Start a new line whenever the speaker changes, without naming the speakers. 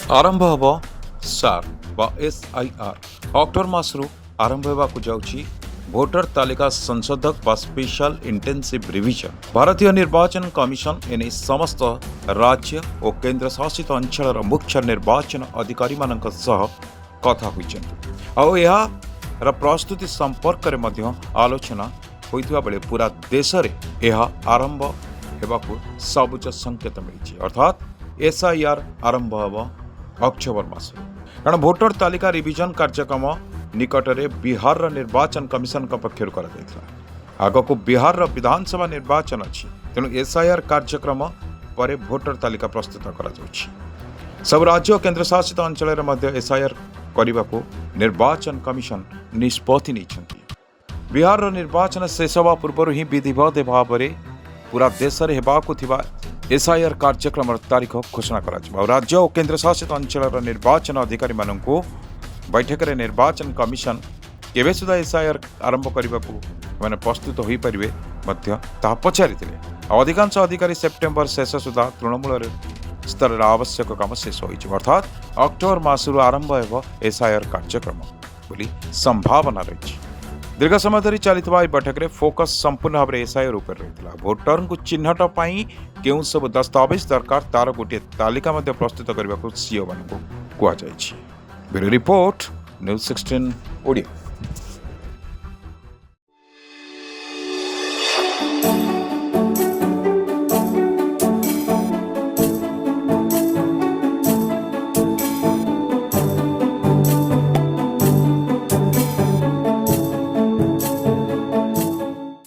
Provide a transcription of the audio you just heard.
आरंभ हब सार बा एसआईआर अक्टोबर मासरू आरंभ होगाकू जाउछि भोटर तालिका संशोधक बा स्पेशल इंटेंसिव रिविजन। भारतीय निर्वाचन कमिशन एने समस्त राज्य और केंद्र शासित अंचल मुख्य निर्वाचन अधिकारी मानक सह कथा होइछन्ति। प्रस्तुति संपर्क में मध्य आलोचना होइथिबा बेले पूरा देश में यह आरंभ होगाकू सबुज संकेत मिली, अर्थात एसआईआर आरंभ हब अक्टोबर मास। कारण भोटर तालिका रिविजन कार्यक्रम निकटरे बिहार निर्वाचन कमिशन पक्षर आगक बिहार विधानसभा निर्वाचन अच्छी, तेणु एसआईआर कार्यक्रम पर भोटर तालिका प्रस्तुत कर सब राज्य और केंद्र शासित अंचल एसआईआर करने को निर्वाचन कमिशन निष्पत्ति नहीं। बिहार निर्वाचन शेष होगा पूर्व ही विधिवत भाव में पूरा देश में होगा एसआईआर कार्यक्रम तारीख घोषणा कर राज्य और केंद्र शासित अंचल निर्वाचन अधिकारी मानू बैठक में निर्वाचन कमिशन केवे सुधा एसआईआर आरंभ करने को प्रस्तुत हो पारे पचारि अधिकांश अधिकारी सेप्टेम्बर शेष सुधा तृणमूल स्तर आवश्यक काम शेष हो, अर्थात अक्टोबर मासरू आरंभ हो एसआईआर कार्यक्रम बोली संभावना रही। दीर्घ समय धरी चलता बैठक में फोकस संपूर्ण भाव में एसआईआर उपर रही। भोटर को चिन्हट केउं सब दस्तावेज दरकार तार गोटे तालिका प्रस्तुत करने को सीओ मान को कहुई। Bureau report news 16 Odia.